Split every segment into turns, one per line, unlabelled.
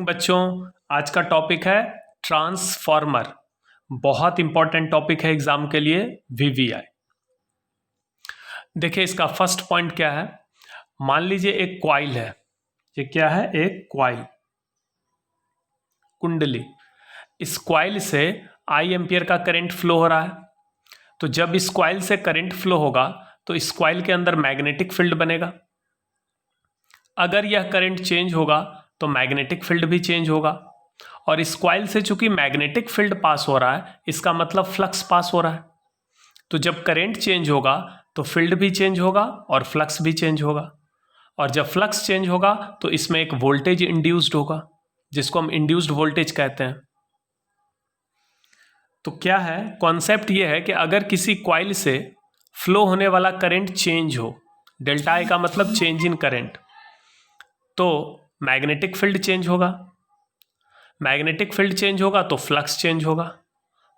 Morning बच्चों। आज का टॉपिक है ट्रांसफॉर्मर। बहुत इंपॉर्टेंट टॉपिक है एग्जाम के लिए, वीवीआई। देखिए इसका फर्स्ट पॉइंट क्या है। मान लीजिए एक कॉइल है। ये क्या है? एक कॉइल, कुंडली। इस कॉइल से आई एम्पियर का करंट फ्लो हो रहा है। तो जब इस कॉइल से करंट फ्लो होगा तो इस कॉइल के अंदर मैग्नेटिक फील्ड बनेगा। अगर यह करंट चेंज होगा तो मैग्नेटिक फील्ड भी चेंज होगा। और इस कॉइल से चूंकि मैग्नेटिक फील्ड पास हो रहा है, इसका मतलब फ्लक्स पास हो रहा है। तो जब करंट चेंज होगा तो फील्ड भी चेंज होगा और फ्लक्स भी चेंज होगा। और जब फ्लक्स चेंज होगा तो इसमें एक वोल्टेज इंड्यूस्ड होगा, जिसको हम इंड्यूस्ड वोल्टेज कहते हैं। तो क्या है कॉन्सेप्ट? ये है कि अगर किसी कॉइल से फ्लो होने वाला करंट चेंज हो, डेल्टा आई का मतलब चेंज इन करंट, तो मैग्नेटिक फील्ड चेंज होगा। मैग्नेटिक फील्ड चेंज होगा तो फ्लक्स चेंज होगा।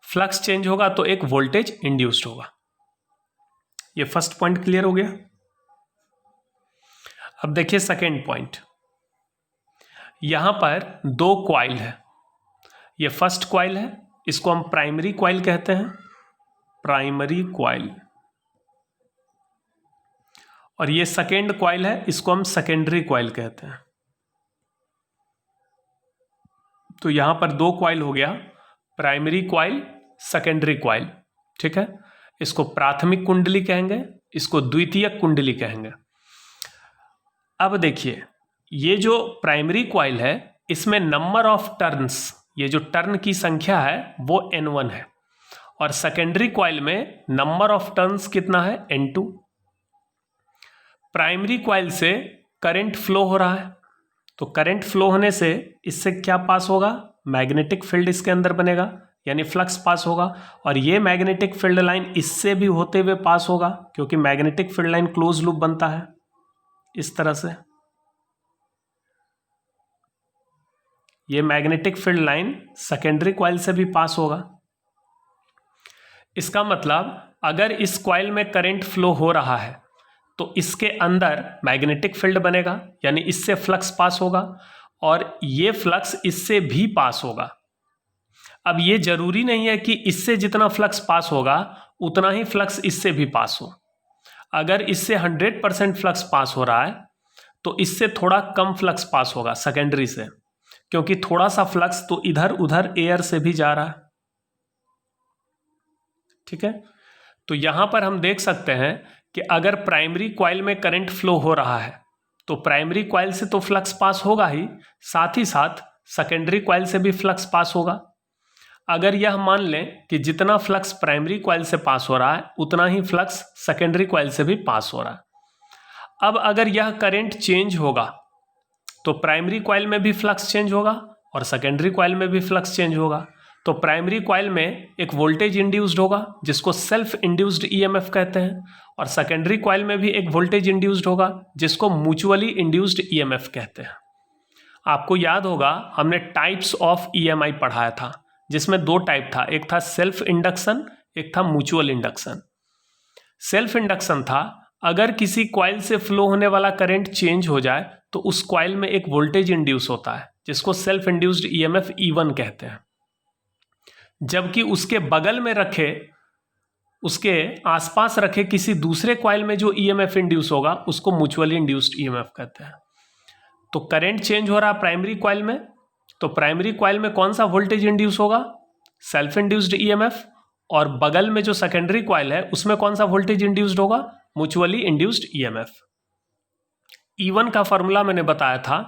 फ्लक्स चेंज होगा तो एक वोल्टेज इंड्यूस्ड होगा। ये फर्स्ट पॉइंट क्लियर हो गया। अब देखिए सेकेंड पॉइंट। यहां पर दो कॉइल है। ये फर्स्ट कॉइल है, इसको हम प्राइमरी कॉइल कहते हैं, प्राइमरी कॉइल। और ये सेकेंड कॉइल है, इसको हम सेकेंडरी कॉइल कहते हैं। तो यहां पर दो कॉइल हो गया, प्राइमरी कॉइल, सेकेंडरी कॉइल। ठीक है, इसको प्राथमिक कुंडली कहेंगे, इसको द्वितीयक कुंडली कहेंगे। अब देखिए ये जो प्राइमरी कॉइल है, इसमें नंबर ऑफ टर्न्स, ये जो टर्न की संख्या है वो N1 है। और सेकेंडरी कॉइल में नंबर ऑफ टर्न्स कितना है? N2। प्राइमरी कॉइल से करंट फ्लो हो रहा है, तो करंट फ्लो होने से इससे क्या पास होगा? मैग्नेटिक फील्ड इसके अंदर बनेगा, यानी फ्लक्स पास होगा। और ये मैग्नेटिक फील्ड लाइन इससे भी होते हुए पास होगा, क्योंकि magnetic field line close loop बनता है इस तरह से। ये magnetic field line secondary coil से भी पास होगा। इसका मतलब अगर इस कॉइल में करंट फ्लो हो रहा है तो इसके अंदर मैग्नेटिक फील्ड बनेगा, यानी इससे फ्लक्स पास होगा, और ये फ्लक्स इससे भी पास होगा। अब ये जरूरी नहीं है कि इससे जितना फ्लक्स पास होगा उतना ही फ्लक्स इससे भी पास हो। अगर इससे 100% फ्लक्स पास हो रहा है तो इससे थोड़ा कम फ्लक्स पास होगा सेकेंडरी से, क्योंकि थोड़ा सा फ्लक्स तो इधर उधर एयर से भी जा रहा है। ठीक है, तो यहां पर हम देख सकते हैं कि अगर प्राइमरी कॉइल में करंट फ्लो हो रहा है तो प्राइमरी कॉइल से तो फ्लक्स पास होगा ही, साथ ही साथ सेकेंडरी कॉइल से भी फ्लक्स पास होगा। अगर यह मान लें कि जितना फ्लक्स प्राइमरी कॉइल से पास हो रहा है उतना ही फ्लक्स सेकेंडरी कॉइल से भी पास हो रहा है। अब अगर यह करंट चेंज होगा तो प्राइमरी कॉइल में भी फ्लक्स चेंज होगा और सेकेंडरी कॉइल में भी फ्लक्स चेंज होगा। तो प्राइमरी कॉइल में एक वोल्टेज इंड्यूस्ड होगा, जिसको सेल्फ इंड्यूस्ड ईएमएफ कहते हैं, और सेकेंडरी कॉइल में भी एक वोल्टेज इंड्यूस्ड होगा, जिसको म्यूचुअली इंड्यूस्ड ईएमएफ कहते हैं। आपको याद होगा हमने टाइप्स ऑफ ईएमआई पढ़ाया था, जिसमें दो टाइप था, एक था सेल्फ इंडक्शन, एक था म्यूचुअल इंडक्शन। सेल्फ इंडक्शन था अगर किसी कॉइल से फ्लो होने वाला करंट चेंज हो जाए तो उस कॉइल में एक वोल्टेज इंड्यूस होता है, जिसको सेल्फ इंड्यूस्ड ईएमएफ E1 कहते हैं। जबकि उसके बगल में रखे, उसके आसपास रखे किसी दूसरे कॉइल में जो ईएमएफ इंड्यूस होगा उसको म्यूचुअली इंड्यूस्ड ईएमएफ कहते हैं। तो करंट चेंज हो रहा है प्राइमरी कॉइल में, तो प्राइमरी कॉइल में कौन सा वोल्टेज इंड्यूस होगा? Self induced EMF. और बगल में जो सेकेंडरी कॉइल है उसमें कौन सा वोल्टेज इंड्यूस्ड होगा? Mutually induced EMF. E1 का फॉर्मूला मैंने बताया था,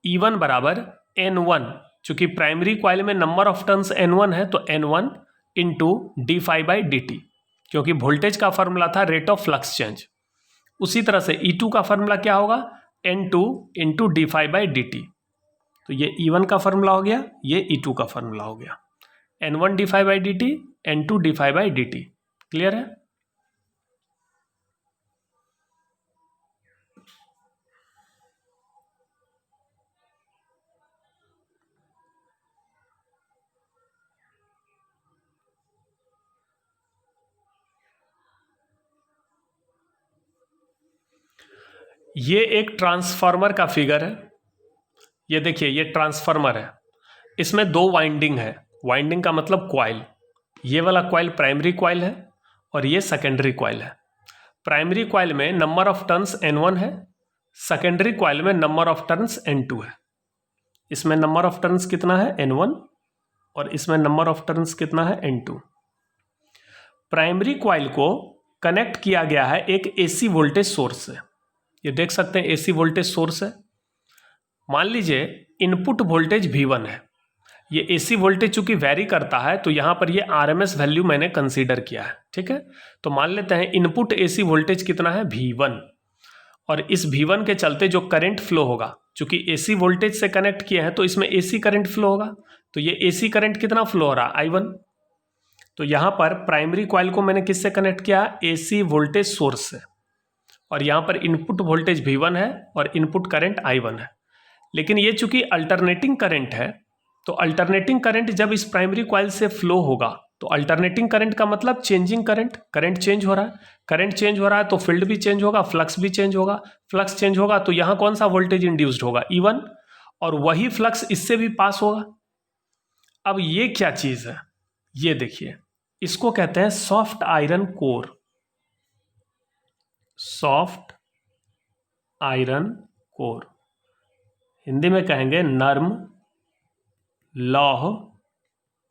E1 बराबर N1। चूंकि प्राइमरी कॉइल में नंबर ऑफ टर्न्स N1 है तो N1 into d phi by d t, क्योंकि वोल्टेज का फॉर्मूला था रेट ऑफ फ्लक्स चेंज। उसी तरह से E2 का फॉर्मूला क्या होगा? N2 into d phi by d t. तो ये E1 का फॉर्मूला हो गया, ये E2 का फॉर्मूला हो गया। N1 d phi by d t, N2 d phi by d t. Clear है? ये एक ट्रांसफार्मर का फिगर है। ये देखिए ये ट्रांसफार्मर है, इसमें 2 वाइंडिंग है, वाइंडिंग का मतलब कॉइल। ये वाला कॉइल प्राइमरी कॉइल है और ये सेकेंडरी कॉइल है। प्राइमरी कॉइल में नंबर ऑफ टर्न्स N1 है, सेकेंडरी कॉइल में नंबर ऑफ टर्न्स N2 है। इसमें नंबर ऑफ टर्न्स कितना है N1 और इसमें नंबर ऑफ टर्न्स कितना है N2। प्राइमरी कॉइल को कनेक्ट किया गया है एक AC वोल्टेज सोर्स से। ये देख सकते हैं AC वोल्टेज सोर्स है। मान लीजिए इनपुट वोल्टेज V1 है। ये AC वोल्टेज चूंकि वैरी करता है तो यहाँ पर ये RMS वैल्यू मैंने कंसीडर किया है, ठीक है। तो मान लेते हैं इनपुट AC वोल्टेज कितना है V1, और इस V1 के चलते जो करंट फ्लो होगा, चूंकि AC वोल्टेज से कनेक्ट किया है तो इसमें AC करंट फ्लो होगा। तो ये AC करंट कितना फ्लो हो रहा है I1। तो यहाँ पर प्राइमरी कॉइल को मैंने किससे कनेक्ट किया, AC वोल्टेज सोर्स से, और यहाँ पर इनपुट वोल्टेज V1 है और इनपुट करंट I1 है। लेकिन ये चूंकि अल्टरनेटिंग करंट है, तो अल्टरनेटिंग करंट जब इस प्राइमरी कॉइल से फ्लो होगा तो अल्टरनेटिंग करंट का मतलब चेंजिंग करंट, करंट चेंज हो रहा है। करंट चेंज हो रहा है तो फील्ड भी चेंज होगा, फ्लक्स भी चेंज होगा। फ्लक्स चेंज होगा तो यहाँ कौन सा वोल्टेज इंड्यूस्ड होगा, E1, और वही फ्लक्स इससे भी पास होगा। अब ये क्या चीज है, ये देखिए, इसको कहते हैं soft iron core. Soft iron core, Hindi में कहेंगे नर्म लौह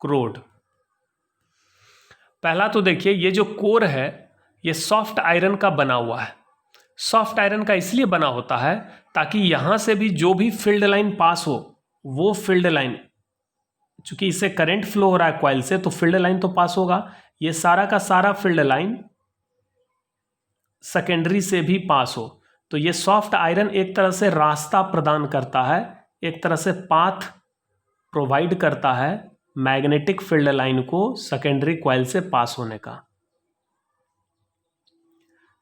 क्रोड। पहला तो देखिए ये जो कोर है ये सॉफ्ट आयरन का बना हुआ है। सॉफ्ट आयरन का इसलिए बना होता है ताकि यहां से भी जो भी फील्ड लाइन पास हो, वो फील्ड लाइन, चूंकि इससे करंट फ्लो हो रहा है कॉइल से तो फील्ड लाइन तो पास होगा, ये सारा का सारा फील्ड लाइन सेकेंडरी से भी पास हो। तो ये सॉफ्ट आयरन एक तरह से रास्ता प्रदान करता है, एक तरह से पाथ प्रोवाइड करता है मैग्नेटिक फील्ड लाइन को सेकेंडरी कॉइल से पास होने का।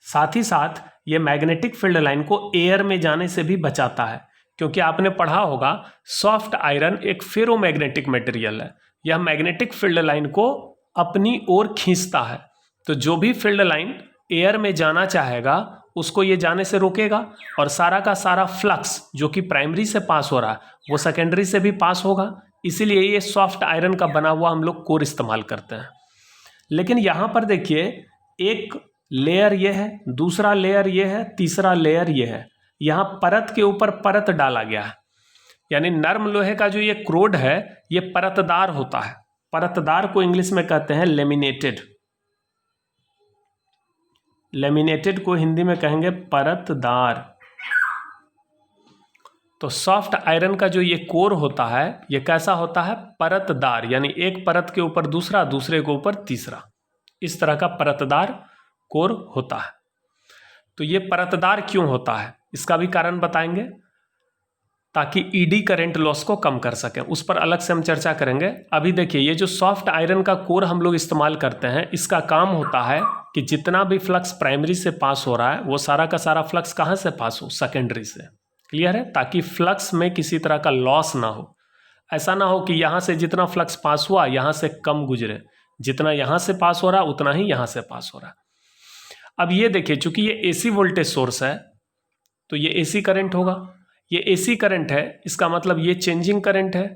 साथ ही साथ ये मैग्नेटिक फील्ड लाइन को एयर में जाने से भी बचाता है, क्योंकि आपने पढ़ा होगा सॉफ्ट आयरन एक फेरोमैग्नेटिक मटेरियल है। यह मैग्नेटिक फील्ड लाइन को अपनी ओर खींचता है, तो जो भी फील्ड लाइन एयर में जाना चाहेगा उसको ये जाने से रोकेगा, और सारा का सारा फ्लक्स जो कि प्राइमरी से पास हो रहा है वो सेकेंडरी से भी पास होगा। इसीलिए ये सॉफ्ट आयरन का बना हुआ हम लोग कोर इस्तेमाल करते हैं। लेकिन यहाँ पर देखिए एक लेयर ये है, दूसरा लेयर ये है, तीसरा लेयर ये है। यहाँ परत के ऊपर परत डाला गया है, यानी नर्म लोहे का जो ये क्रोड है ये परतदार होता है। परतदार को इंग्लिश में कहते हैं लेमिनेटेड। लेमिनेटेड को हिंदी में कहेंगे परतदार। तो सॉफ्ट आयरन का जो ये कोर होता है ये कैसा होता है, परतदार, यानी एक परत के ऊपर दूसरा, दूसरे के ऊपर तीसरा, इस तरह का परतदार कोर होता है। तो ये परतदार क्यों होता है इसका भी कारण बताएंगे, ताकि ईडी करंट लॉस को कम कर सकें, उस पर अलग से हम चर्चा करेंगे। अभी देखिए ये जो सॉफ्ट आयरन का कोर हम लोग इस्तेमाल करते हैं, इसका काम होता है कि जितना भी फ्लक्स प्राइमरी से पास हो रहा है वो सारा का सारा फ्लक्स कहाँ से पास हो, सेकेंडरी से। क्लियर है, ताकि फ्लक्स में किसी तरह का लॉस ना हो। ऐसा ना हो कि यहाँ से जितना फ्लक्स पास हुआ यहाँ से कम गुजरे, जितना यहाँ से पास हो रहा उतना ही यहाँ से पास हो रहा। अब ये देखिए चूंकि ये AC वोल्टेज सोर्स है तो ये AC करंट होगा, ये AC करंट है, इसका मतलब ये चेंजिंग करंट है।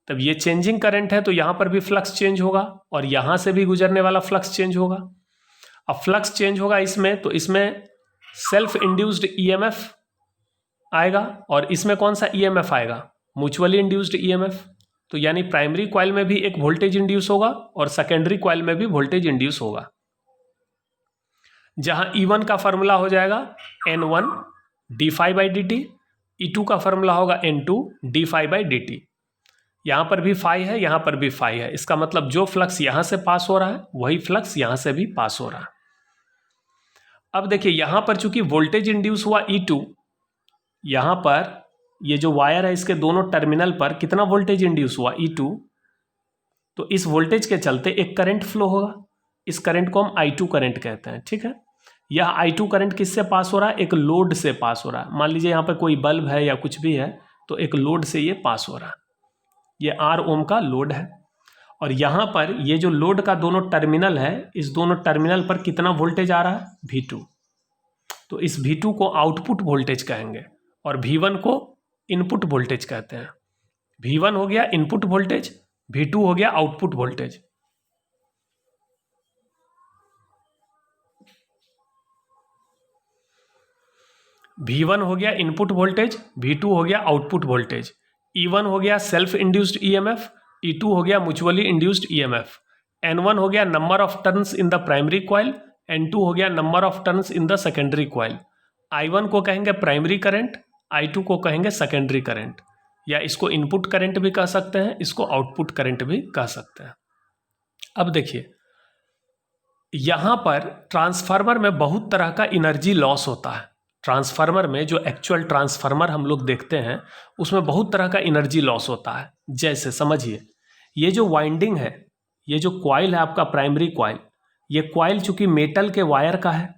तब ये चेंजिंग करंट है तो यहाँ पर भी फ्लक्स चेंज होगा और यहाँ से भी गुजरने वाला फ्लक्स चेंज होगा। अब फ्लक्स चेंज होगा इसमें, तो इसमें सेल्फ इंड्यूस्ड EMF आएगा, और इसमें कौन सा EMF आएगा, म्यूचुअली इंड्यूस्ड EMF। तो यानी प्राइमरी कॉइल में भी एक वोल्टेज इंड्यूस होगा और सेकेंडरी कॉइल में भी वोल्टेज इंड्यूस होगा, जहां E1 का फॉर्मूला हो जाएगा N1 d∅dt, E2 का फॉर्मूला होगा N2 d∅dt। यहां पर भी फाई है, यहां पर भी फाई है, इसका मतलब जो फ्लक्स यहां से पास हो रहा है वही फ्लक्स यहां से भी पास हो रहा है। अब देखिए यहां पर चूंकि वोल्टेज इंड्यूस हुआ E2, यहां पर ये जो वायर है इसके दोनों टर्मिनल पर कितना वोल्टेज इंड्यूस हुआ, E2। तो इस वोल्टेज के चलते एक करंट फ्लो होगा, इस करंट को हम I2 करंट कहते हैं, ठीक है। यह I2 करंट किससे पास हो रहा है, एक लोड से पास हो रहा है। मान लीजिए यहाँ पर कोई बल्ब है या कुछ भी है तो एक लोड से ये पास हो रहा है, ये R ओम का लोड है। और यहाँ पर ये जो लोड का दोनों टर्मिनल है, इस दोनों टर्मिनल पर कितना वोल्टेज आ रहा है, V2। तो इस V2 को आउटपुट वोल्टेज कहेंगे और V1 को इनपुट वोल्टेज कहते हैं। V1 हो गया इनपुट वोल्टेज, V2 हो गया आउटपुट वोल्टेज। V1 हो गया इनपुट वोल्टेज, V2 हो गया आउटपुट वोल्टेज। E1 हो गया सेल्फ इंड्यूस्ड EMF, E2 हो गया म्यूचुअली इंड्यूस्ड EMF। N1 हो गया number of turns in the primary coil, N2 हो गया number of turns in the secondary coil. I1 को कहेंगे प्राइमरी करंट, I2 को कहेंगे सेकेंडरी करंट, या इसको इनपुट करंट भी कह सकते हैं, इसको आउटपुट करंट भी कह सकते हैं। अब देखिए यहां पर ट्रांसफार्मर में बहुत तरह का एनर्जी लॉस होता है। ट्रांसफार्मर में जो एक्चुअल ट्रांसफार्मर हम लोग देखते हैं उसमें बहुत तरह का एनर्जी लॉस होता है। जैसे समझिए ये जो वाइंडिंग है, ये जो कॉइल है आपका प्राइमरी कॉइल, ये कॉइल चूंकि मेटल के वायर का है,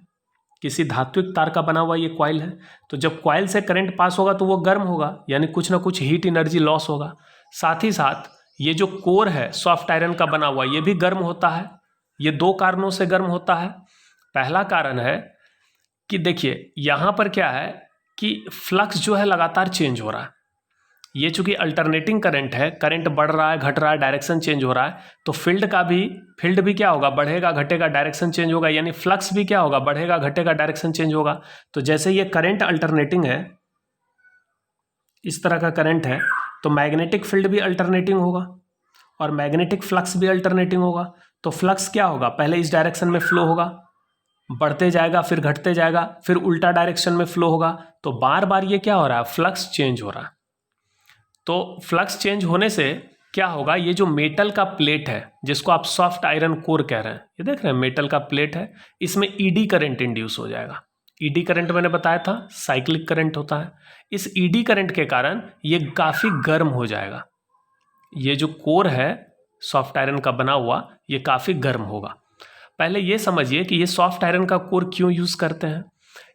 किसी धात्विक तार का बना हुआ ये कॉइल है, तो जब कॉइल से करंट पास होगा तो वो गर्म होगा, यानी कुछ ना कुछ हीट एनर्जी लॉस होगा। साथ ही साथ ये जो कोर है सॉफ्ट आयरन का बना हुआ, ये भी गर्म होता है। ये दो कारणों से गर्म होता है। पहला कारण है कि देखिए यहाँ पर क्या है कि फ्लक्स जो है लगातार चेंज हो रहा है। ये चूंकि अल्टरनेटिंग करंट है, करंट बढ़ रहा है घट रहा है, डायरेक्शन चेंज हो रहा है, तो फील्ड भी क्या होगा, बढ़ेगा घटेगा, डायरेक्शन चेंज होगा, यानी फ्लक्स भी क्या होगा, बढ़ेगा घटेगा, डायरेक्शन चेंज होगा। तो जैसे ये करंट अल्टरनेटिंग है, इस तरह का करंट है, तो मैग्नेटिक फील्ड भी अल्टरनेटिंग होगा और मैग्नेटिक फ्लक्स भी अल्टरनेटिंग होगा। तो फ्लक्स क्या होगा, पहले इस डायरेक्शन में फ्लो होगा, बढ़ते जाएगा, फिर घटते जाएगा, फिर उल्टा डायरेक्शन में फ्लो होगा। तो बार बार ये क्या हो रहा है, फ्लक्स चेंज हो रहा है। तो फ्लक्स चेंज होने से क्या होगा, ये जो मेटल का प्लेट है जिसको आप सॉफ्ट आयरन कोर कह रहे हैं, ये देख रहे हैं मेटल का प्लेट है, इसमें ईडी करंट इंड्यूस हो जाएगा। ईडी करंट मैंने बताया था साइक्लिक करंट होता है। इस ईडी करंट के कारण ये काफ़ी गर्म हो जाएगा। ये जो कोर है सॉफ्ट आयरन का बना हुआ, ये काफ़ी गर्म होगा। पहले ये समझिए कि ये सॉफ्ट आयरन का कोर क्यों यूज़ करते हैं।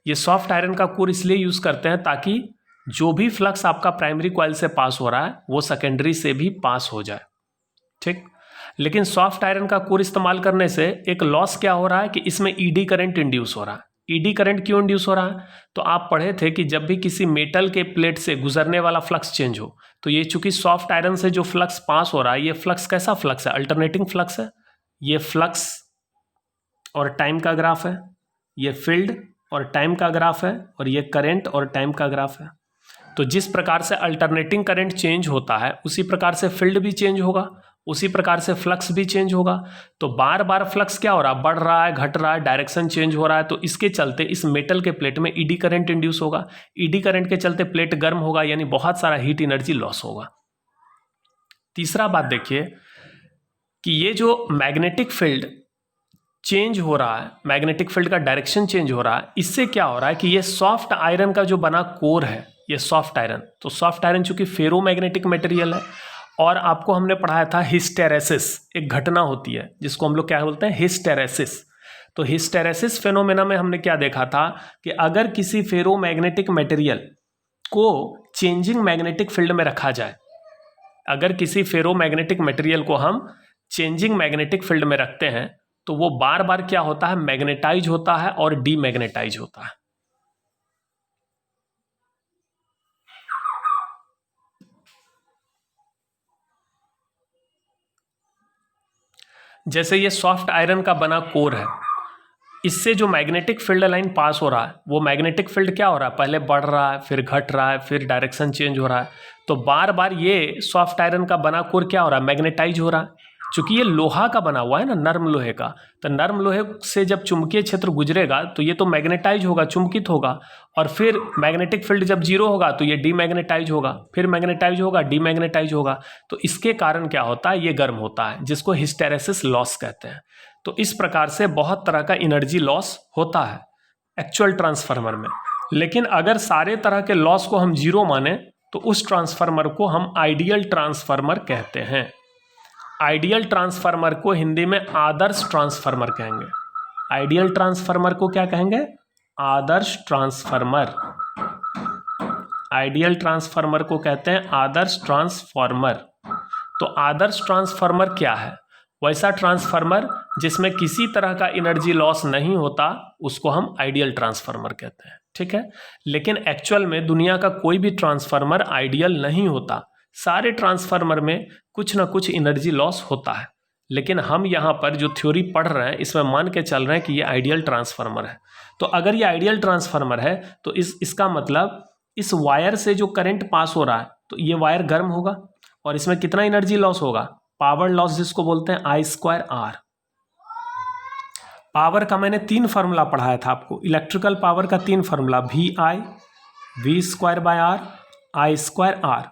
ये सॉफ्ट आयरन का कोर इसलिए यूज़ करते हैं ताकि जो भी फ्लक्स आपका प्राइमरी कॉइल से पास हो रहा है वो सेकेंडरी से भी पास हो जाए, ठीक। लेकिन सॉफ्ट आयरन का कोर इस्तेमाल करने से एक लॉस क्या हो रहा है कि इसमें ईडी करंट इंड्यूस हो रहा है। ईडी करंट क्यों इंड्यूस हो रहा है, तो आप पढ़े थे कि जब भी किसी मेटल के प्लेट से गुजरने वाला फ्लक्स चेंज हो, तो ये चूंकि सॉफ्ट आयरन से जो फ्लक्स पास हो रहा है, ये फ्लक्स कैसा फ्लक्स है, अल्टरनेटिंग फ्लक्स है। ये फ्लक्स और टाइम का ग्राफ है, ये फील्ड और टाइम का ग्राफ है, और ये करंट और टाइम का ग्राफ है। तो जिस प्रकार से अल्टरनेटिंग करंट चेंज होता है उसी प्रकार से फील्ड भी चेंज होगा, उसी प्रकार से फ्लक्स भी चेंज होगा। तो बार बार फ्लक्स क्या हो रहा है, बढ़ रहा है, घट रहा है, डायरेक्शन चेंज हो रहा है, तो इसके चलते इस मेटल के प्लेट में ईडी करंट इंड्यूस होगा। ईडी करंट के चलते प्लेट गर्म होगा, यानी बहुत सारा हीट एनर्जी लॉस होगा। तीसरा बात देखिए कि ये जो मैग्नेटिक फील्ड चेंज हो रहा है, मैग्नेटिक फील्ड का डायरेक्शन चेंज हो रहा है, इससे क्या हो रहा है कि ये सॉफ्ट आयरन का जो बना कोर है, ये सॉफ्ट आयरन, तो सॉफ्ट आयरन चूंकि फेरो मैग्नेटिक मटेरियल है, और आपको हमने पढ़ाया था हिस्टेरेसिस, एक घटना होती है जिसको हम लोग क्या बोलते हैं, हिस्टेरेसिस। तो हिस्टेरेसिस फेनोमेना में हमने क्या देखा था कि अगर किसी फेरो मैग्नेटिक मटेरियल को चेंजिंग मैग्नेटिक फील्ड में रखा जाए, अगर किसी फेरो मैग्नेटिक मटेरियल को हम चेंजिंग मैग्नेटिक फील्ड में रखते हैं, तो वो बार बार क्या होता है, मैग्नेटाइज होता है और डीमैग्नेटाइज होता है। जैसे ये सॉफ्ट आयरन का बना कोर है, इससे जो मैग्नेटिक फील्ड लाइन पास हो रहा है, वो मैग्नेटिक फील्ड क्या हो रहा है, पहले बढ़ रहा है, फिर घट रहा है, फिर डायरेक्शन चेंज हो रहा है। तो बार बार ये सॉफ्ट आयरन का बना कोर क्या हो रहा है, मैग्नेटाइज हो रहा है। चूंकि ये लोहा का बना हुआ है ना, नर्म लोहे का, तो नर्म लोहे से जब चुंबकीय क्षेत्र गुजरेगा तो ये तो मैग्नेटाइज होगा, चुंबकित होगा, और फिर मैग्नेटिक फील्ड जब जीरो होगा तो ये डीमैग्नेटाइज होगा, फिर मैग्नेटाइज होगा, डीमैग्नेटाइज होगा। तो इसके कारण क्या होता है, ये गर्म होता है, जिसको हिस्टेरेसिस लॉस कहते हैं। तो इस प्रकार से बहुत तरह का एनर्जी लॉस होता है एक्चुअल ट्रांसफार्मर में। लेकिन अगर सारे तरह के लॉस को हम जीरो माने तो उस ट्रांसफार्मर को हम आइडियल ट्रांसफार्मर कहते हैं। आइडियल ट्रांसफार्मर को हिंदी में आदर्श ट्रांसफार्मर कहेंगे। आइडियल ट्रांसफार्मर को क्या कहेंगे, आदर्श ट्रांसफार्मर। आइडियल ट्रांसफार्मर को कहते हैं आदर्श ट्रांसफार्मर। तो आदर्श ट्रांसफार्मर क्या है, वैसा ट्रांसफार्मर जिसमें किसी तरह का एनर्जी लॉस नहीं होता, उसको हम आइडियल ट्रांसफार्मर कहते हैं। ठीक है। लेकिन एक्चुअल में दुनिया का कोई भी ट्रांसफार्मर आइडियल नहीं होता, सारे ट्रांसफार्मर में कुछ ना कुछ एनर्जी लॉस होता है। लेकिन हम यहाँ पर जो थ्योरी पढ़ रहे हैं इसमें मान के चल रहे हैं कि ये आइडियल ट्रांसफार्मर है। तो अगर ये आइडियल ट्रांसफार्मर है तो इसका मतलब इस वायर से जो करंट पास हो रहा है तो ये वायर गर्म होगा और इसमें कितना एनर्जी लॉस होगा, पावर लॉस जिसको बोलते हैं I²R। पावर का मैंने 3 फार्मूला पढ़ाया था आपको, इलेक्ट्रिकल पावर का 3 formula, VI, V²/R, I²R।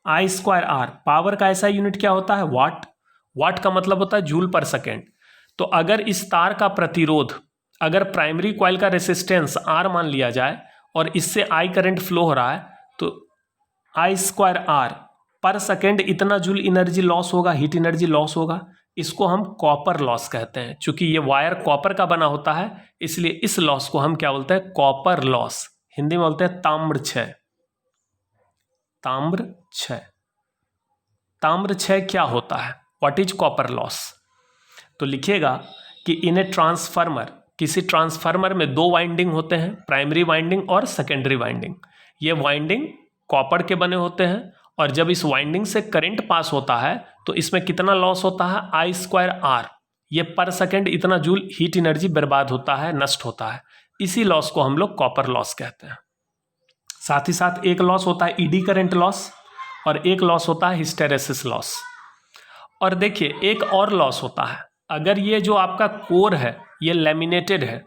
I²R power का ऐसा यूनिट क्या होता है, वाट। वाट का मतलब होता है जूल पर सेकेंड। तो अगर इस तार का प्रतिरोध, अगर प्राइमरी कॉइल का रेसिस्टेंस R मान लिया जाए और इससे I करंट फ्लो हो रहा है तो I²R पर सेकेंड इतना जूल एनर्जी लॉस होगा, हीट एनर्जी लॉस होगा। इसको हम कॉपर लॉस कहते हैं। चूंकि ये वायर कॉपर का बना होता है इसलिए इस लॉस को हम क्या बोलते हैं, कॉपर लॉस। हिंदी में बोलते हैं ताम्र क्षय। ताम्र क्षय, ताम्र क्षय क्या होता है, व्हाट इज कॉपर लॉस। तो लिखिएगा कि इन ए ट्रांसफार्मर, किसी ट्रांसफार्मर में 2 वाइंडिंग होते हैं, प्राइमरी वाइंडिंग और सेकेंडरी वाइंडिंग। ये वाइंडिंग कॉपर के बने होते हैं और जब इस वाइंडिंग से करंट पास होता है तो इसमें कितना लॉस होता है, I²R। ये पर सेकेंड इतना जूल हीट एनर्जी बर्बाद होता है, नष्ट होता है। इसी लॉस को हम लोग कॉपर लॉस कहते हैं। साथ ही साथ एक लॉस होता है ईडी करंट लॉस और एक लॉस होता है हिस्टेरेसिस लॉस। और देखिए एक और लॉस होता है, अगर ये जो आपका कोर है ये लैमिनेटेड है,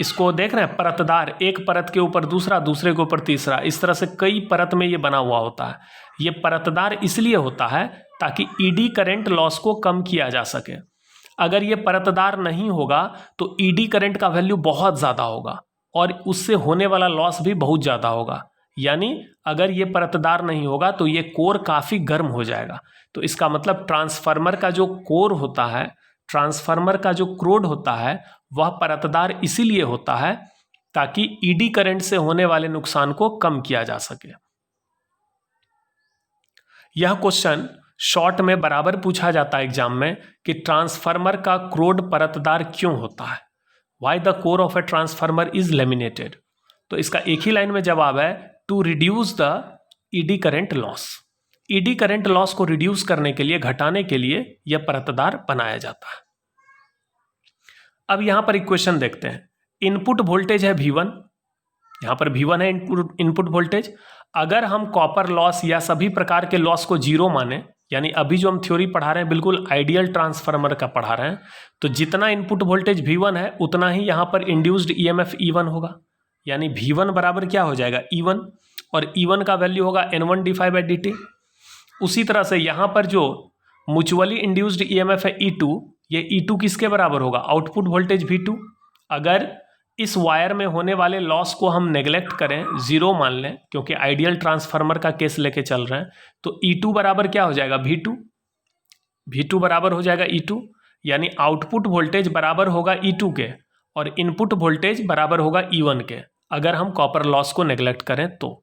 इसको देख रहे हैं परतदार, एक परत के ऊपर दूसरा, दूसरे के ऊपर तीसरा, इस तरह से कई परत में ये बना हुआ होता है। ये परतदार इसलिए होता है ताकि ईडी करंट लॉस को कम किया जा सके। अगर ये परतदार नहीं होगा तो ईडी करंट का वैल्यू बहुत ज़्यादा होगा और उससे होने वाला लॉस भी बहुत ज़्यादा होगा। यानी अगर ये परतदार नहीं होगा तो ये कोर काफ़ी गर्म हो जाएगा। तो इसका मतलब ट्रांसफार्मर का जो कोर होता है, ट्रांसफार्मर का जो क्रोड होता है वह परतदार इसीलिए होता है ताकि ईडी करंट से होने वाले नुकसान को कम किया जा सके। यह क्वेश्चन शॉर्ट में बराबर पूछा जाता है एग्जाम में कि ट्रांसफार्मर का क्रोड परतदार क्यों होता है, why the core of a transformer is laminated. तो इसका एक ही लाइन में जवाब है, to reduce the eddy current loss. Eddy current loss को रिड्यूस करने के लिए, घटाने के लिए यह परतदार बनाया जाता है। अब यहां पर इक्वेशन देखते हैं। इनपुट वोल्टेज है V1, यहां पर V1 है इनपुट वोल्टेज। अगर हम कॉपर लॉस या सभी प्रकार के लॉस को 0 माने, यानी अभी जो हम थ्योरी पढ़ा रहे हैं बिल्कुल आइडियल ट्रांसफार्मर का पढ़ा रहे हैं, तो जितना इनपुट वोल्टेज V1 है उतना ही यहां पर इंड्यूस्ड EMF E1 होगा। यानी V1 बराबर क्या हो जाएगा, E1, और E1 का वैल्यू होगा N1 d∅dt। उसी तरह से यहां पर जो म्यूचुअली इंड्यूस्ड EMF है E2, ये E2 किसके बराबर होगा, आउटपुट वोल्टेज V2। अगर इस वायर में होने वाले लॉस को हम नेग्लेक्ट करें, 0 मान लें, क्योंकि आइडियल ट्रांसफार्मर का केस लेके चल रहे हैं, तो E2 बराबर क्या हो जाएगा, V2। V2 बराबर हो जाएगा E2, यानी आउटपुट वोल्टेज बराबर होगा E2 के और इनपुट वोल्टेज बराबर होगा E1 के, अगर हम कॉपर लॉस को नेग्लेक्ट करें तो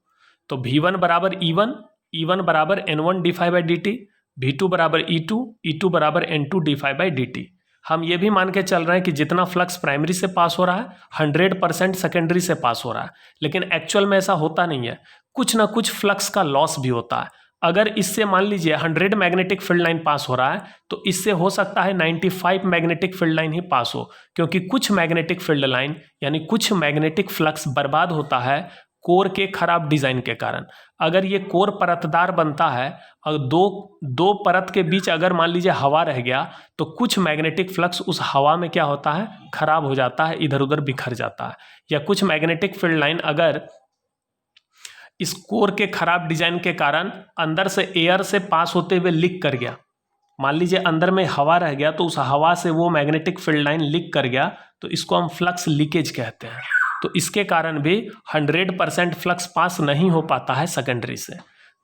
V1 बराबर E1, E1 बराबर N1 d∅dt, V2 बराबर E2, E2 बराबर N2 d∅dt। हम ये भी मान के चल रहे हैं कि जितना फ्लक्स प्राइमरी से पास हो रहा है 100% सेकेंडरी से पास हो रहा है, लेकिन एक्चुअल में ऐसा होता नहीं है, कुछ ना कुछ फ्लक्स का लॉस भी होता है। अगर इससे मान लीजिए 100 मैग्नेटिक फील्ड लाइन पास हो रहा है तो इससे हो सकता है 95 मैग्नेटिक फील्ड लाइन ही पास हो, क्योंकि कुछ मैग्नेटिक फील्ड लाइन यानी कुछ मैग्नेटिक फ्लक्स बर्बाद होता है कोर के खराब डिजाइन के कारण। अगर ये कोर परतदार बनता है और दो परत के बीच अगर मान लीजिए हवा रह गया तो कुछ मैग्नेटिक फ्लक्स उस हवा में क्या होता है, खराब हो जाता है, इधर उधर बिखर जाता है। या कुछ मैग्नेटिक फील्ड लाइन अगर इस कोर के खराब डिजाइन के कारण अंदर से एयर से पास होते हुए लीक कर गया, मान लीजिए अंदर में हवा रह गया तो उस हवा से वो मैग्नेटिक फील्ड लाइन लीक कर गया, तो इसको हम फ्लक्स लीकेज कहते हैं। तो इसके कारण भी 100% फ्लक्स पास नहीं हो पाता है सेकेंडरी से।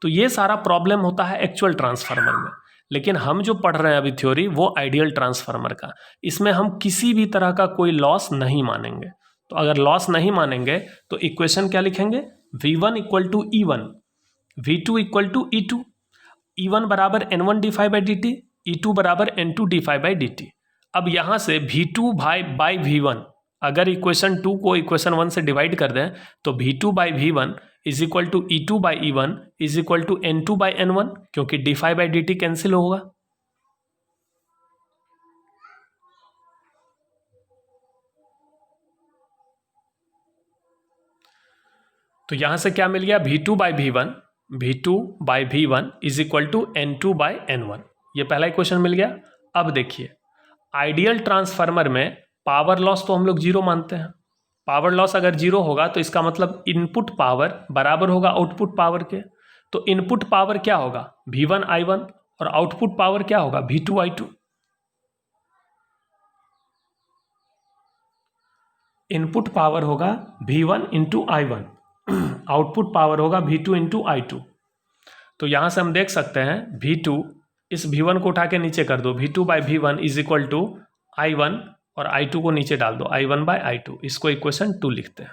तो ये सारा प्रॉब्लम होता है एक्चुअल ट्रांसफार्मर में, लेकिन हम जो पढ़ रहे हैं अभी थ्योरी वो आइडियल ट्रांसफार्मर का, इसमें हम किसी भी तरह का कोई लॉस नहीं मानेंगे। तो अगर लॉस नहीं मानेंगे तो इक्वेशन क्या लिखेंगे, V1 equal to E1, V2 equal to E2, E1 बराबर N1 d∅dt, E2 बराबर N2 d∅dt। अब यहाँ से V2 बाई V1 अगर इक्वेशन 2 को इक्वेशन 1 से डिवाइड कर दें तो V2/V1 is equal to E2/E1 is equal to N2/N1, क्योंकि d∅dt कैंसिल होगा। तो यहां से क्या मिल गया, V2/V1 is equal to N2/N1, ये पहला इक्वेशन मिल गया। अब देखिए, आइडियल ट्रांसफार्मर में पावर लॉस तो हम लोग जीरो मानते हैं। पावर लॉस अगर जीरो होगा तो इसका मतलब इनपुट पावर बराबर होगा आउटपुट पावर के। तो इनपुट पावर क्या होगा, V1/I1, और आउटपुट पावर क्या होगा, V2/I2। इनपुट पावर होगा V1/I1, आउटपुट पावर होगा V2/I2। तो यहां से हम देख सकते हैं V2, इस V1 को उठा के नीचे कर दो, V2/V1 is equal to I1, और I2 को नीचे डाल दो, I1/I2। इसको इक्वेशन 2 लिखते हैं।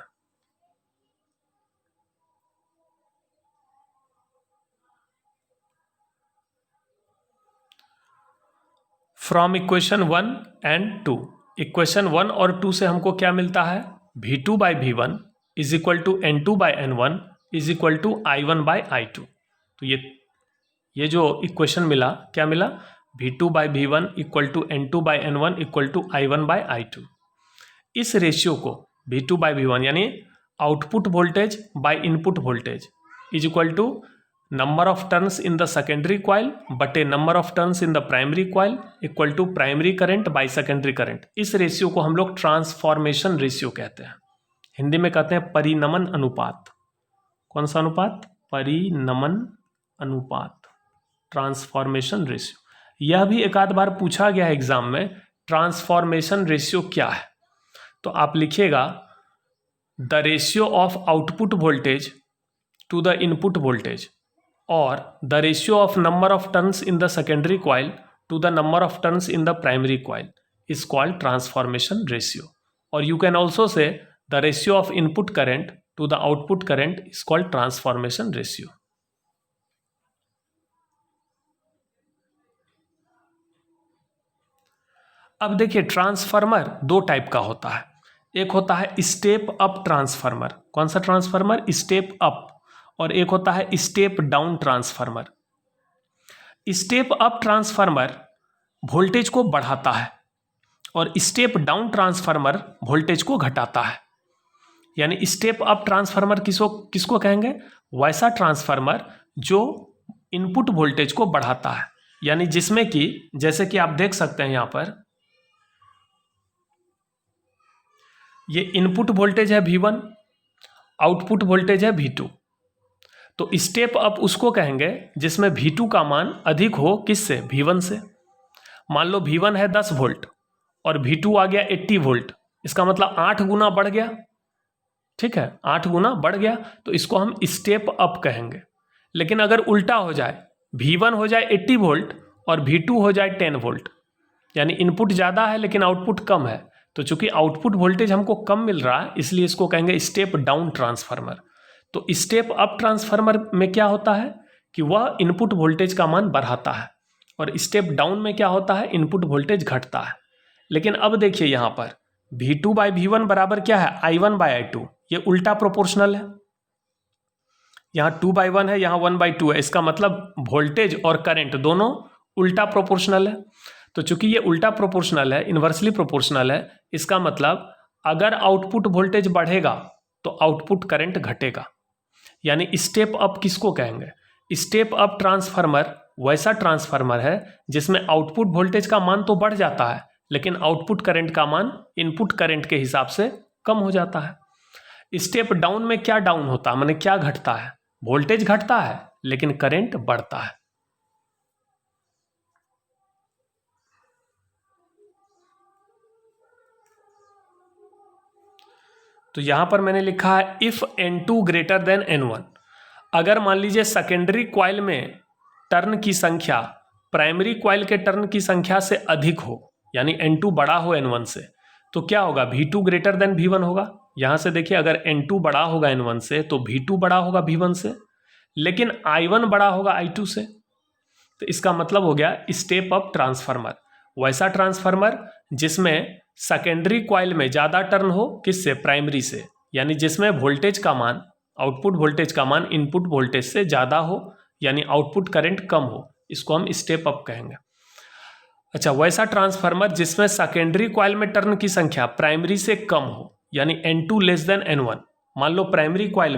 फ्रॉम इक्वेशन 1 एंड 2, इक्वेशन 1 और 2 से हमको क्या मिलता है, V2/V1 is equal to N2/N1 is equal to I1/I2। तो ये जो इक्वेशन मिला, क्या मिला, V2/V1 equal to N2/N1 equal to I1/I2। इस रेशियो को V2/V1 यानी output voltage by input voltage is equal to number of turns in the secondary coil बटे number of turns in the primary coil equal to primary current by secondary current. इस ratio को हम लोग transformation ratio कहते हैं, हिंदी में कहते हैं परिनमन अनुपात। कौन सा अनुपात, परिनमन अनुपात, ट्रांसफॉर्मेशन रेशियो। यह भी एक आध बार पूछा गया है एग्जाम में, ट्रांसफॉर्मेशन रेशियो क्या है। तो आप लिखिएगा the ratio of output voltage to the input voltage और the ratio of number of turns in the secondary coil to the number of turns in the primary coil is called transformation ratio. और you can also say the ratio of input current to the output current is called transformation ratio. अब देखिए, transformer दो type का होता है। एक होता है स्टेप अप ट्रांसफार्मर। कौन सा ट्रांसफार्मर, स्टेप अप। और एक होता है step down transformer. Step up transformer voltage को बढ़ाता है और स्टेप डाउन ट्रांसफार्मर वोल्टेज को घटाता है। यानी स्टेप अप ट्रांसफार्मर किसको कहेंगे, वैसा ट्रांसफार्मर जो इनपुट वोल्टेज को बढ़ाता है, यानी जिसमें कि जैसे कि आप देख सकते हैं यहां पर ये इनपुट वोल्टेज है V1, आउटपुट वोल्टेज है V2। तो स्टेप अप उसको कहेंगे जिसमें V2 का मान अधिक हो, किससे, V1 से। मान लो V1 है 10 वोल्ट और V2 आ गया 80 वोल्ट, इसका मतलब 8 गुना बढ़ गया। ठीक है, 8 गुना बढ़ गया, तो इसको हम स्टेप अप कहेंगे। लेकिन अगर उल्टा हो जाए, V1 हो जाए 80 वोल्ट और V2 हो जाए 10 वोल्ट, यानी इनपुट ज़्यादा है लेकिन आउटपुट कम है, तो चूंकि आउटपुट वोल्टेज हमको कम मिल रहा है इसलिए इसको कहेंगे स्टेप डाउन ट्रांसफार्मर। तो स्टेप अप ट्रांसफार्मर में क्या होता है कि वह इनपुट वोल्टेज का मान बढ़ाता है, और स्टेप डाउन में क्या होता है, इनपुट वोल्टेज घटता है। लेकिन अब देखिए यहाँ पर V2/V1 बराबर क्या है, I1/I2। ये उल्टा प्रोपोर्शनल है, यहाँ 2/1 है, यहाँ 1/2 है। इसका मतलब वोल्टेज और करंट दोनों उल्टा प्रोपोर्शनल है। तो चूंकि ये उल्टा प्रोपोर्शनल है, इन्वर्सली प्रोपोर्शनल है, इसका मतलब अगर आउटपुट वोल्टेज बढ़ेगा तो आउटपुट करंट घटेगा। यानी स्टेप अप किसको कहेंगे, स्टेप अप ट्रांसफार्मर वैसा ट्रांसफार्मर है जिसमें आउटपुट वोल्टेज का मान तो बढ़ जाता है लेकिन आउटपुट करंट का मान इनपुट करंट के हिसाब से कम हो जाता है। स्टेप डाउन में क्या डाउन होता है, माने क्या घटता है, वोल्टेज घटता है लेकिन करंट बढ़ता है। तो यहां पर मैंने लिखा है if N2 greater than N1। अगर मान लीजिए सेकेंडरी कॉइल में टर्न की संख्या प्राइमरी कॉइल के टर्न की संख्या से अधिक हो, यानी N2 बड़ा हो N1 से, तो क्या होगा, V2 ग्रेटर देन V1 होगा। यहां से देखिए, अगर N2 बड़ा होगा N1 से तो V2 बड़ा होगा V1 से, लेकिन I1 बड़ा होगा I2 से। तो इसका मतलब हो गया स्टेप अप ट्रांसफार्मर वैसा ट्रांसफार्मर जिसमें सेकेंडरी कॉइल में ज़्यादा टर्न हो, किससे? प्राइमरी से, यानी जिसमें वोल्टेज का मान, आउटपुट वोल्टेज का मान इनपुट वोल्टेज से ज़्यादा हो, यानी आउटपुट करंट कम हो, इसको हम स्टेप अप कहेंगे। अच्छा, वैसा ट्रांसफार्मर जिसमें सेकेंडरी कॉइल में टर्न की संख्या प्राइमरी से कम हो, यानी N2 लेस देन N1। मान लो प्राइमरी कॉइल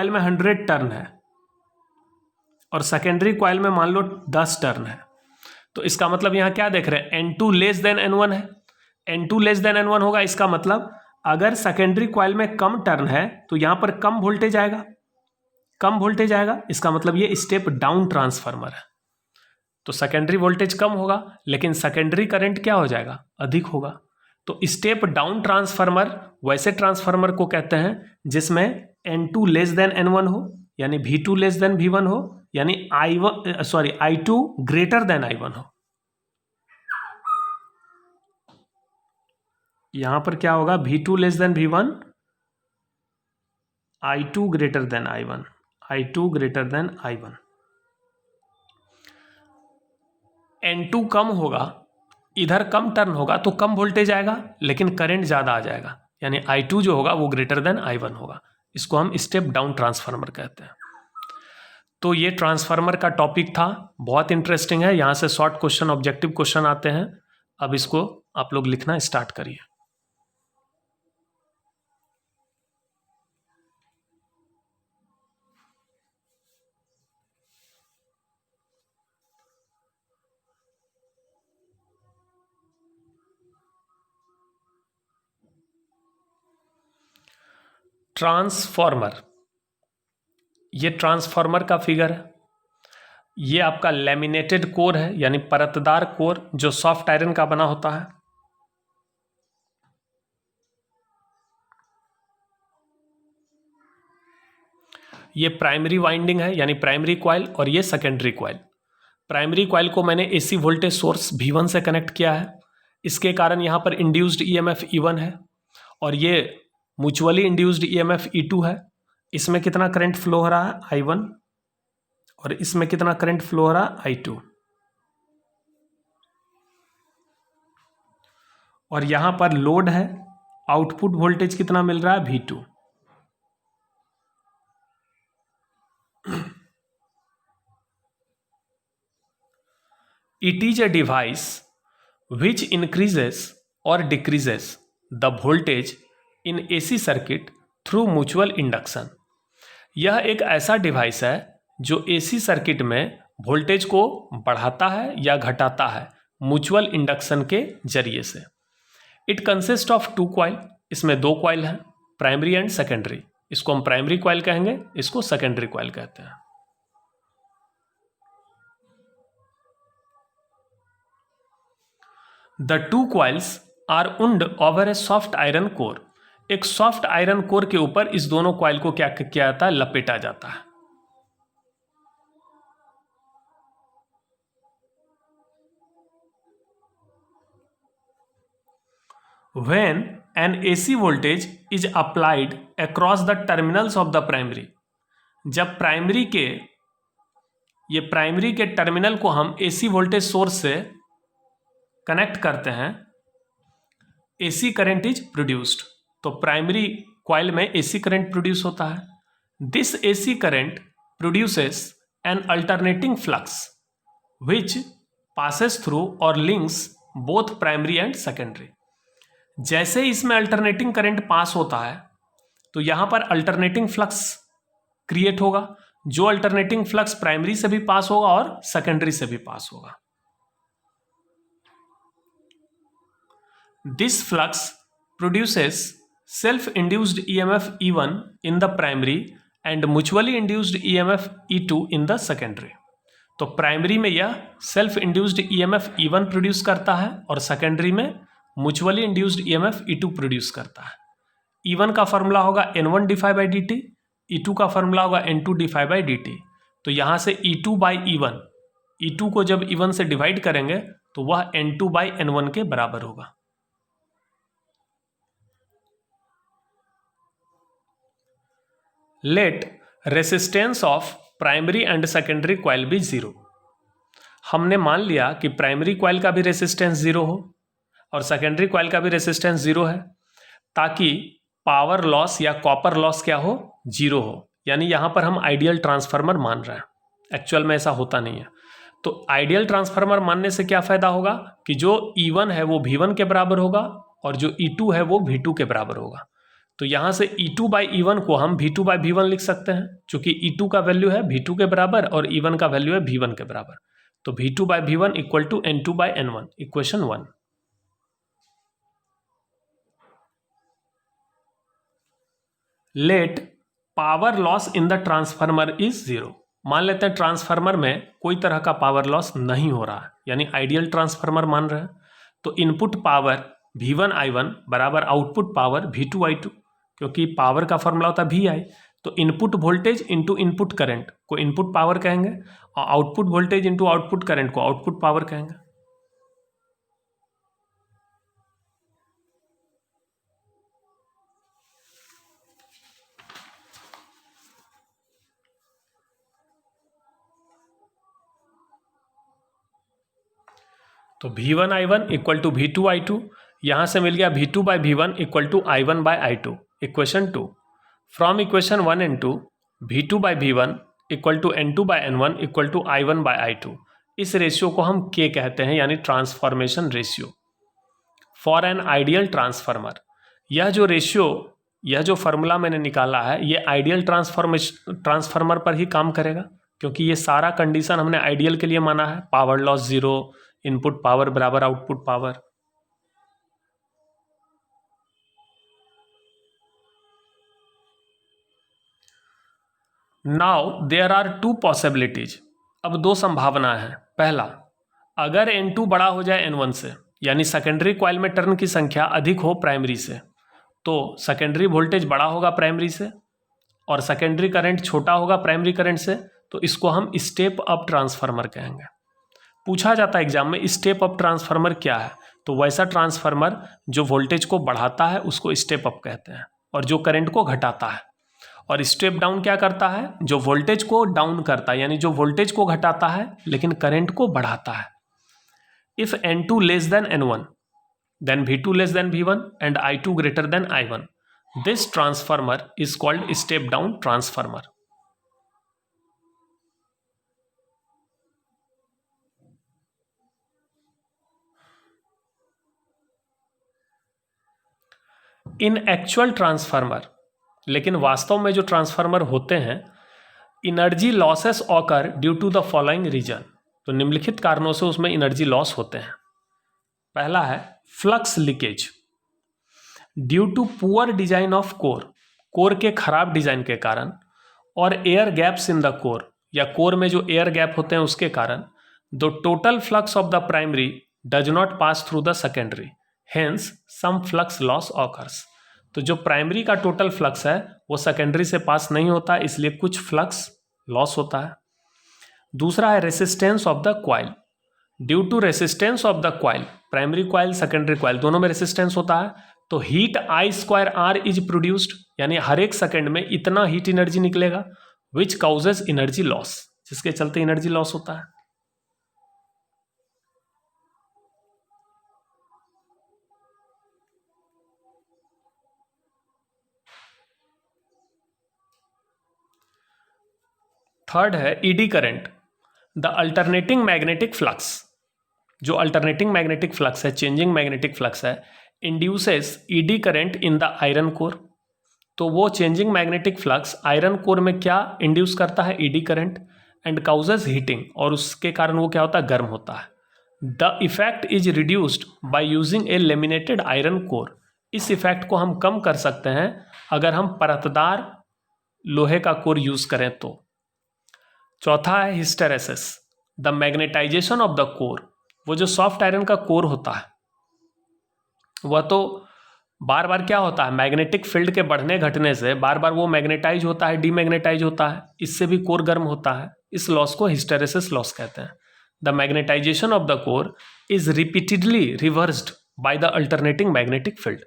में 100 टर्न है और सेकेंडरी कॉइल में मान लो 10 टर्न है, तो इसका मतलब यहां क्या देख रहे हैं? N2 लेस देन N1 है। N2 लेस देन N1 होगा, इसका मतलब अगर सेकेंडरी कॉइल में कम टर्न है तो यहां पर कम वोल्टेज आएगा, कम वोल्टेज आएगा, इसका मतलब ये स्टेप डाउन ट्रांसफार्मर है। तो सेकेंडरी वोल्टेज कम होगा लेकिन सेकेंडरी करंट क्या हो जाएगा? अधिक होगा। तो स्टेप डाउन ट्रांसफार्मर वैसे ट्रांसफार्मर को कहते हैं जिसमें N2 लेस देन N1 हो, यानी V2 लेस देन V1 हो, यानी I2 ग्रेटर देन I1 हो। यहां पर क्या होगा? V2 less than V1, I2 greater than I1, I2 greater than I1। N2 कम होगा, इधर कम टर्न होगा तो कम वोल्टेज आएगा लेकिन करंट ज़्यादा आ जाएगा, यानी I2 जो होगा वो ग्रेटर देन I1 होगा। इसको हम स्टेप डाउन ट्रांसफार्मर कहते हैं। तो ये ट्रांसफार्मर का टॉपिक था, बहुत इंटरेस्टिंग है। यहाँ से शॉर्ट क्वेश्चन, ऑब्जेक्टिव क्वेश्चन आते हैं। अब इसको आप लोग लिखना स्टार्ट करिए। ट्रांसफार्मर, ये ट्रांसफार्मर का फिगर है। ये आपका लैमिनेटेड कोर है, यानी परतदार कोर जो सॉफ्ट आयरन का बना होता है। ये प्राइमरी वाइंडिंग है, यानी प्राइमरी कॉइल, और ये सेकेंडरी कॉइल। प्राइमरी कॉइल को मैंने AC वोल्टेज सोर्स V1 से कनेक्ट किया है, इसके कारण यहाँ पर इंड्यूस्ड EMF E1 है, और ये म्यूचुअली इंड्यूस्ड EMF E2 है। इसमें कितना करंट फ्लो हो रहा है? I1, और इसमें कितना करंट फ्लो हो रहा है? I2। और यहां पर लोड है, आउटपुट वोल्टेज कितना मिल रहा है? V2। It is a device which increases or decreases the voltage in AC circuit through mutual induction। यह एक ऐसा डिवाइस है जो AC सर्किट में वोल्टेज को बढ़ाता है या घटाता है म्यूचुअल इंडक्शन के जरिए से। इट कंसिस्ट ऑफ 2 कॉइल, इसमें 2 कॉइल हैं, प्राइमरी एंड सेकेंडरी। इसको हम प्राइमरी कॉइल कहेंगे, इसको सेकेंडरी कॉइल कहते हैं। The 2 coils are wound over a soft iron core। एक सॉफ्ट आयरन कोर के ऊपर इस दोनों कॉइल को क्या किया जाता है? लपेटा जाता है। When an AC voltage is applied across the terminals of the primary। जब प्राइमरी के टर्मिनल को हम AC वोल्टेज सोर्स से कनेक्ट करते हैं, AC करंट इज प्रोड्यूस्ड। तो प्राइमरी कॉइल में AC करंट प्रोड्यूस होता है। This AC current produces an alternating flux which passes through और links both primary and secondary. जैसे इसमें अल्टरनेटिंग करंट पास होता है तो यहां पर अल्टरनेटिंग फ्लक्स क्रिएट होगा, जो अल्टरनेटिंग फ्लक्स प्राइमरी से भी पास होगा और सेकेंडरी से भी पास होगा। This flux produces self-induced EMF E1 in the primary and mutually induced EMF E2 in the secondary। तो प्राइमरी में यह self induced EMF E1 produce करता है और सेकेंडरी में mutually induced EMF E2 produce करता है। E1 का फॉर्मूला होगा N1 डिफाइड बाई dt, E2 का फॉर्मूला होगा N2 डिफाइड बाई dt। तो यहां से E2 बाई E1, E2 को जब E1 से डिवाइड करेंगे तो वह N2 बाई N1 के बराबर होगा। Let resistance of primary and secondary coil be 0। हमने मान लिया कि प्राइमरी कॉइल का भी रेसिस्टेंस जीरो हो और सेकेंडरी कॉइल का भी रेसिस्टेंस जीरो है, ताकि पावर लॉस या कॉपर लॉस क्या हो, जीरो हो। यानी यहाँ पर हम आइडियल ट्रांसफार्मर मान रहे हैं, एक्चुअल में ऐसा होता नहीं है। तो आइडियल ट्रांसफार्मर मानने से क्या फायदा होगा कि जो E1 है वो V1 के बराबर होगा और जो E2 है वो V2 के बराबर होगा। तो यहाँ से E2/E1 को हम V2/V1 लिख सकते हैं, चूंकि E2 का वैल्यू है V2 के बराबर और E1 का वैल्यू है V1 के बराबर। तो V2/V1 equal to N2/N1, equation 1। Let power loss in the transformer is zero. मान लेते हैं ट्रांसफार्मर में कोई तरह का पावर लॉस नहीं हो रहा है, यानी आइडियल ट्रांसफार्मर मान रहे हैं। तो इनपुट पावर V1I1 बराबर आउटपुट पावर V2I2, क्योंकि पावर का फॉर्मूला होता है VI। तो input voltage into input current को इनपुट पावर कहेंगे और output voltage into output current को आउटपुट पावर कहेंगे। तो V1I1 इक्वल टू V2I2, यहाँ से मिल गया V2/V1 equal to I1/I2, equation 2। From equation 1 and 2 V2/V1 equal to N2/N1 equal to I1/I2। इस रेशियो को हम K कहते हैं, यानी transformation ratio for an ideal transformer. यह जो रेशियो, यह जो फॉर्मूला मैंने निकाला है, ये आइडियल ट्रांसफार्मर पर ही काम करेगा, क्योंकि ये सारा कंडीशन हमने आइडियल के लिए माना है। Power loss zero, input power बराबर output power. Now there are two possibilities. अब दो संभावना है। पहला, अगर N2 बड़ा हो जाए N1 से, यानी सेकेंडरी कॉइल में टर्न की संख्या अधिक हो प्राइमरी से, तो सेकेंडरी वोल्टेज बड़ा होगा प्राइमरी से और सेकेंडरी करंट छोटा होगा प्राइमरी करंट से, तो इसको हम स्टेप अप ट्रांसफार्मर कहेंगे। पूछा जाता है एग्जाम में स्टेप अप ट्रांसफार्मर क्या है, तो वैसा ट्रांसफार्मर जो वोल्टेज को बढ़ाता है उसको स्टेप अप कहते हैं, और जो करंट को घटाता है। और स्टेप डाउन क्या करता है, जो वोल्टेज को डाउन करता है, यानी जो वोल्टेज को घटाता है लेकिन करंट को बढ़ाता है। If N2 less than N1 then V2 less than V1 and I2 greater than I1, this transformer is called step down transformer. In actual transformer, लेकिन वास्तव में जो ट्रांसफार्मर होते हैं, energy losses occur due to the following reason. तो निम्नलिखित कारणों से उसमें इनर्जी लॉस होते हैं। पहला है flux leakage due to poor design of core के खराब डिजाइन के कारण, और air gaps in the core, या कोर में जो एयर गैप होते हैं उसके कारण, the total flux of the primary does not pass through the secondary, hence some flux loss occurs. तो जो प्राइमरी का टोटल फ्लक्स है वो सेकेंडरी से पास नहीं होता, इसलिए कुछ फ्लक्स लॉस होता है। दूसरा है resistance of the coil. Due to resistance of the coil, primary coil secondary coil दोनों में रेसिस्टेंस होता है, तो हीट I²R इज प्रोड्यूस्ड, यानी हर एक सेकेंड में इतना हीट एनर्जी निकलेगा, विच काउजेस एनर्जी लॉस, जिसके चलते एनर्जी लॉस होता है। थर्ड है eddy current, the alternating magnetic flux. जो अल्टरनेटिंग मैग्नेटिक फ्लक्स है, चेंजिंग मैग्नेटिक फ्लक्स है, induces eddy current in the iron core. तो वो changing magnetic flux iron core में क्या इंड्यूस करता है, eddy current, and causes heating, और उसके कारण वो क्या होता है, गर्म होता है। The effect is reduced by using A laminated iron core. इस इफेक्ट को हम कम कर सकते हैं अगर हम परतदार लोहे का कोर यूज करें तो। चौथा है hysteresis, the magnetization of the core. वो जो सॉफ्ट आयरन का कोर होता है वह तो बार बार क्या होता है, मैग्नेटिक फील्ड के बढ़ने घटने से बार बार वो मैग्नेटाइज होता है, डीमैग्नेटाइज होता है, इससे भी कोर गर्म होता है। इस लॉस को हिस्टेरेसिस लॉस कहते हैं। The magnetization of the core is repeatedly reversed by the alternating magnetic field.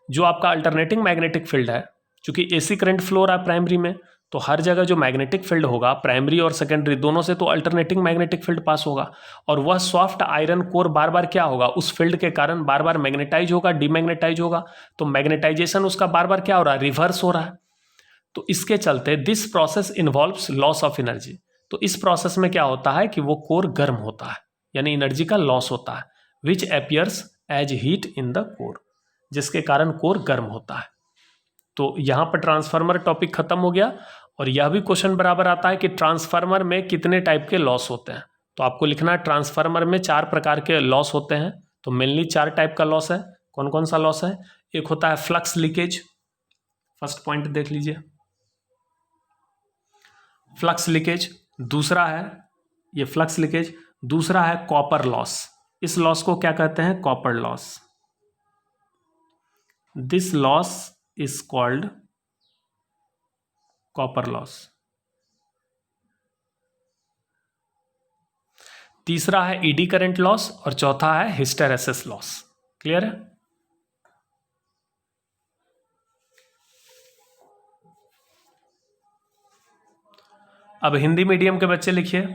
जो आपका अल्टरनेटिंग मैग्नेटिक फील्ड है, चूंकि एसी करंट फ्लो रहा है प्राइमरी में, तो हर जगह जो मैग्नेटिक फील्ड होगा, प्राइमरी और सेकेंडरी दोनों से तो अल्टरनेटिंग मैग्नेटिक फील्ड पास होगा, और वह सॉफ्ट आयरन कोर बार बार क्या होगा, उस फील्ड के कारण बार बार मैग्नेटाइज होगा, डीमैग्नेटाइज होगा, तो मैग्नेटाइजेशन उसका बार बार क्या हो रहा है, रिवर्स हो रहा है। तो इसके चलते this process involves loss of energy. तो इस प्रोसेस में क्या होता है कि वो कोर गर्म होता है, यानी एनर्जी का लॉस होता है, which appears as heat in the core, जिसके कारण कोर गर्म होता है। तो यहां पर ट्रांसफार्मर टॉपिक खत्म हो गया। और यह भी क्वेश्चन बराबर आता है कि ट्रांसफार्मर में कितने टाइप के लॉस होते हैं। तो आपको लिखना है ट्रांसफार्मर में 4 प्रकार के लॉस होते हैं। तो मेनली 4 टाइप का लॉस है। कौन कौन सा लॉस है? एक होता है फ्लक्स लीकेज, फर्स्ट पॉइंट देख लीजिए, फ्लक्स लीकेज। दूसरा है ये फ्लक्स लीकेज। दूसरा है कॉपर लॉस। इस लॉस को क्या कहते हैं? Copper loss. This loss is called copper loss. तीसरा है ईडी करंट लॉस और चौथा है हिस्टेरेसिस लॉस। क्लियर है? अब हिंदी मीडियम के बच्चे लिखिए।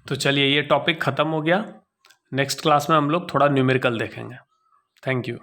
तो चलिए ये टॉपिक खत्म हो गया। नेक्स्ट क्लास में हम लोग थोड़ा न्यूमेरिकल देखेंगे। Thank you.